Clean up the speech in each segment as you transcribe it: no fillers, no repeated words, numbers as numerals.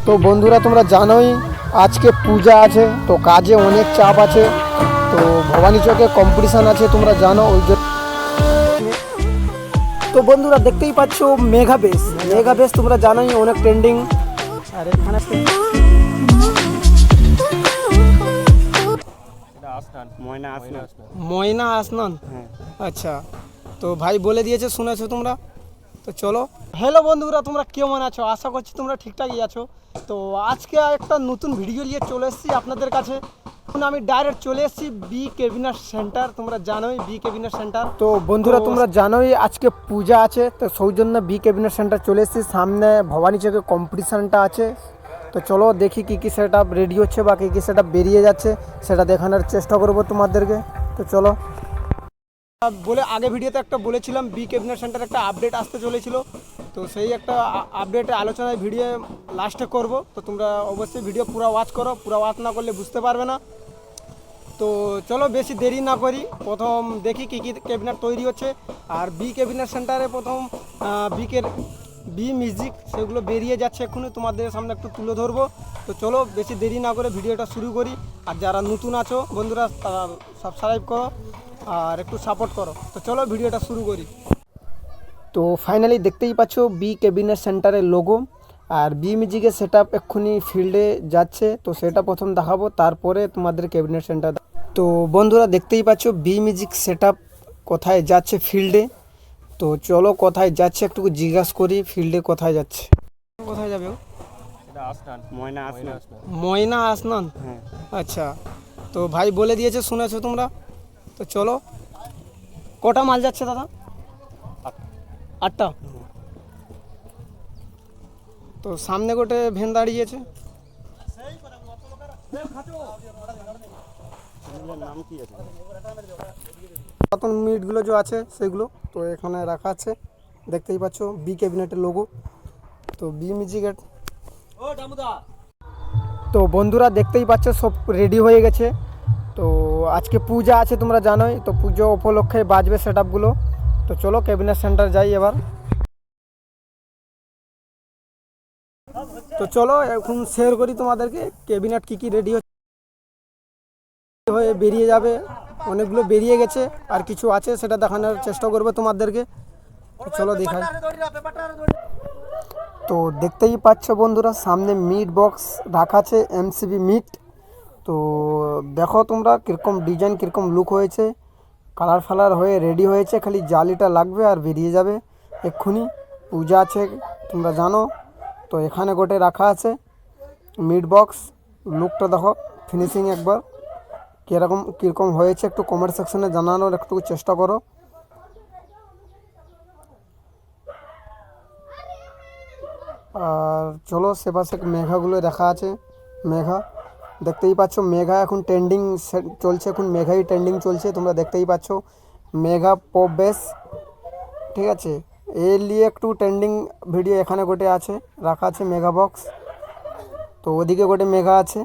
তো বন্ধুরা তোমরা জানোই আজকে পূজা আছে, তো কাজে অনেক চাপ আছে। তো ভবানী চকে কম্পিটিশান আছে তোমরা জানো, ওই জন্য। তো বন্ধুরা দেখতেই পাচ্ছ মেঘা বেশ তোমরা জানোই অনেক ট্রেন্ডিং। আর এখানে ময়না আসনান। আচ্ছা, তো ভাই বলে দিয়েছে, শুনেছো তোমরা। তো চলো, হ্যালো বন্ধুরা, তোমরা কেমন আছো? আশা করছি তোমরা ঠিকঠাকই আছো। তো আজকে একটা নতুন ভিডিও নিয়ে চলে এসেছি আপনাদের কাছে। আমি ডাইরেক্ট চলে এসেছি বি কেবিনার সেন্টার, তোমরা জানোই বি কেবিনার সেন্টার। তো বন্ধুরা তোমরা জানোই আজকে পূজা আছে, তো সেই জন্য বি কেবিনার সেন্টার চলে এসেছি। সামনে ভবানী চকে কম্পিটিশানটা আছে। তো চলো দেখি কী সেট আপ রেডি হচ্ছে বা কী সেট আপ বেরিয়ে যাচ্ছে, সেটা দেখানোর চেষ্টা করবো তোমাদেরকে। তো চলো, বলে আগে ভিডিওতে একটা বলেছিলাম বি কেবিনেট সেন্টার একটা আপডেট আসতে চলেছিল। তো সেই একটা আপডেটের আলোচনায় ভিডিও লাস্টে করব। তো তোমরা অবশ্যই ভিডিও পুরো ওয়াচ করো, পুরো ওয়াচ না করলে বুঝতে পারবে না। তো চলো বেশি দেরি না করি, প্রথম দেখি কী ক্যাবিনেট তৈরি হচ্ছে। আর বি ক্যাবিনেট সেন্টারে প্রথম বি মিউজিক সেগুলো বেরিয়ে যাচ্ছে, এক্ষুনি তোমাদের সামনে একটু তুলে ধরবো। তো চলো বেশি দেরি না করে ভিডিওটা শুরু করি। আর যারা নতুন আছো বন্ধুরা, তারা সাবস্ক্রাইব করো আর একটু সাপোর্ট করো। তো চলো ভিডিওটা শুরু করি। তো ফাইনালি দেখতেই পাচ্ছ বি ক্যাবিনেট সেন্টারের লোগো। আর বি মিউজিকের সেট আপ এক্ষুনি ফিল্ডে যাচ্ছে, তো সেটা প্রথম দেখাবো, তারপরে তোমাদের ক্যাবিনেট সেন্টার। তো বন্ধুরা দেখতেই পাচ্ছ বি মিউজিক সেট আপ কোথায় যাচ্ছে, ফিল্ডে। তো চলো কোথায় যাচ্ছে একটু জিজ্ঞাসা করি, ফিল্ডে কোথায় যাচ্ছে। কোথায় যাবে ও? ময়না আসনান। আচ্ছা, তো ভাই বলে দিয়েছে, শুনেছো তোমরা। তো চলো, কটা মাল যাচ্ছে দাদা? 8টা। তো সামনে গোটে ভ্যান দাঁড়িয়েছে। নতুন মিটগুলো যে আছে সেগুলো তো এখানে রাখা আছে, দেখতেই পাচ্ছ বি ক্যাবিনেটের লোগো। তো বি মিউজিকের। তো বন্ধুরা দেখতেই পাচ্ছ সব রেডি হয়ে গেছে। তো আজকে পূজা আছে তোমরা জানোই, তো পুজো উপলক্ষে বাজবে সেট আপগুলো। তো চলো ক্যাবিনেট সেন্টার যাই এবার। তো চলো এখন শেয়ার করি তোমাদেরকে ক্যাবিনেট কী রেডি হয়ে বেরিয়ে যাবে। অনেকগুলো বেরিয়ে গেছে, আর কিছু আছে সেটা দেখানোর চেষ্টা করবো তোমাদেরকে। তো চলো দেখাই। তো দেখতেই পাচ্ছ বন্ধুরা সামনে মিট বক্স রাখা আছে, এমসিবি মিট। তো দেখো তোমরা কীরকম ডিজাইন, কীরকম লুক হয়েছে, কালার ফালার হয়ে রেডি হয়েছে। খালি জালিটা লাগবে আর বেরিয়ে যাবে এক্ষুনি। পূজা আছে তোমরা জানো, তো এখানে গোটে রাখা আছে মিট বক্স। লুকটা দেখো, ফিনিশিং একবার কীরকম হয়েছে একটু কমেন্ট সেকশনে জানানোর একটু চেষ্টা করো। আর চলো সেপাশে মেঘাগুলো দেখা আছে। মেঘা দেখতেই পাচ্ছ, মেঘা এখন ট্রেন্ডিং চলছে, এখন মেঘাই ট্রেন্ডিং চলছে, তোমরা দেখতেই পাচ্ছ। মেঘা পপ বেস, ঠিক আছে, এর নিয়ে একটু ট্রেন্ডিং ভিডিও এখানে গোটে আছে রাখা আছে মেঘা বক্স। তো ওদিকে গোটে মেঘা আছে।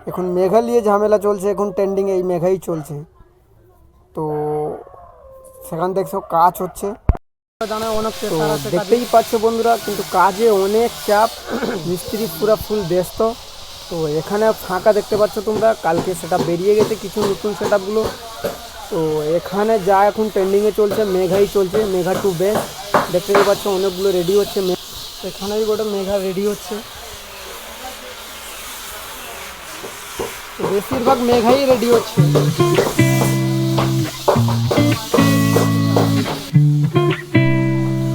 এখন মেঘা নিয়ে ঝামেলা চলছে, এখন ট্রেন্ডিং এই মেঘাই চলছে। তো সেখান দেখছো কাজ হচ্ছে, তো দেখতেই পাচ্ছ বন্ধুরা, কিন্তু কাজে অনেক চাপ, মিস্ত্রি পুরো ফুল ব্যস্ত। তো এখানে ফাঁকা দেখতে পাচ্ছ তোমরা, কালকে সেটা বেরিয়ে গেছে কিছু নতুন সেট আপগুলো। তো এখানে যা এখন ট্রেন্ডিংয়ে চলছে মেঘাই চলছে, মেঘা টু বেস। দেখতেই পাচ্ছ অনেকগুলো রেডি হচ্ছে, এখানেই গোটে মেঘা রেডি হচ্ছে। বেশিরভাগ মেঘাই রেডি হচ্ছে।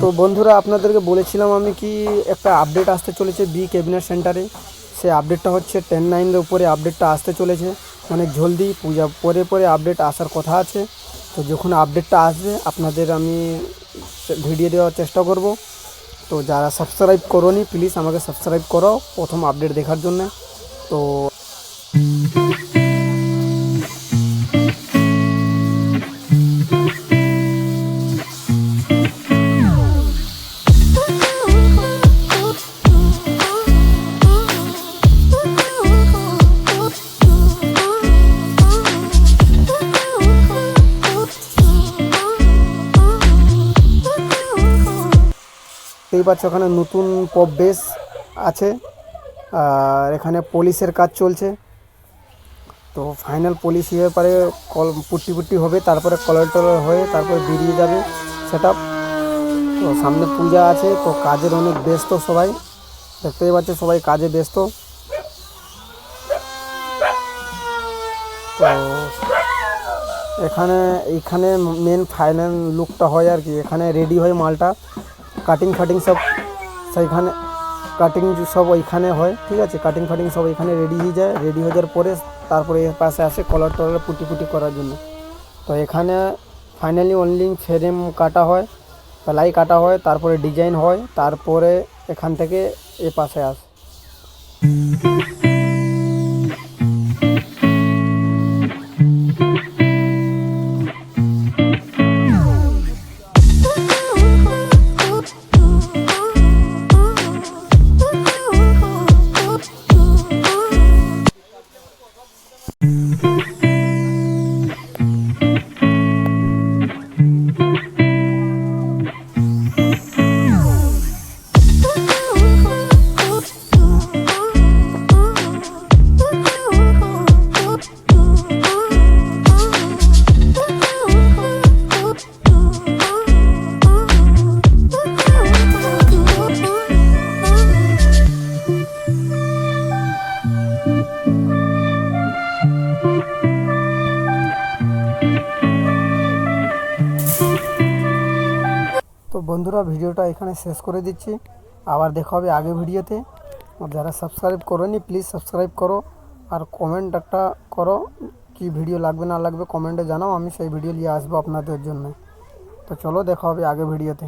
তো বন্ধুরা আপনাদেরকে বলেছিলাম আমি কি একটা আপডেট আসতে চলেছে বি ক্যাবিনেট সেন্টারে। সে আপডেটটা হচ্ছে 10/9 উপরে আপডেটটা আসতে চলেছে, অনেক জলদি। পূজা পরে আপডেট আসার কথা আছে। তো যখন আপডেটটা আসবে আপনাদের আমি ভিডিও দেওয়ার চেষ্টা করব। তো যারা সাবস্ক্রাইব করোনি প্লিজ আমাকে সাবস্ক্রাইব করো প্রথম আপডেট দেখার জন্য। তো দেখতেই পাচ্ছ ওখানে নতুন পপ বেস আছে, আর এখানে পলিশের কাজ চলছে। তো ফাইনাল পলিশ হয়ে পরে পুট্টি হবে, তারপরে কলার টলার হয়ে তারপরে বেরিয়ে যাবে সেটা। তো সামনে পূজা আছে, তো কাজের অনেক ব্যস্ত সবাই, দেখতেই পাচ্ছে সবাই কাজে ব্যস্ত। তো এইখানে মেন ফাইনাল লুকটা হয় আর কি। এখানে রেডি হয় মালটা, কাটিং ফাটিং সব সেইখানে, কাটিং সব ওইখানে হয়, ঠিক আছে। কাটিং ফাটিং সব এখানে রেডি হয়ে যায়। রেডি হয়ে যাওয়ার পরে তারপরে এর পাশে আসে কলার টলার পুটি করার জন্য। তো এখানে ফাইনালি অনলি ফ্রেম কাটা হয়, প্লাই কাটা হয়, তারপরে ডিজাইন হয়, তারপরে এখান থেকে এ পাশে আসে। তো বন্ধুরা, ভিডিওটা এখানে শেষ করে দিচ্ছি। আবার দেখা হবে আগে ভিডিওতে। আর যারা সাবস্ক্রাইব করেনি প্লিজ সাবস্ক্রাইব করো, আর কমেন্ট একটা করো কি ভিডিও লাগবে না লাগবে কমেন্টে জানাও, আমি সেই ভিডিও নিয়ে আসবো আপনাদের জন্য। তো চলো দেখা হবে আগে ভিডিওতে।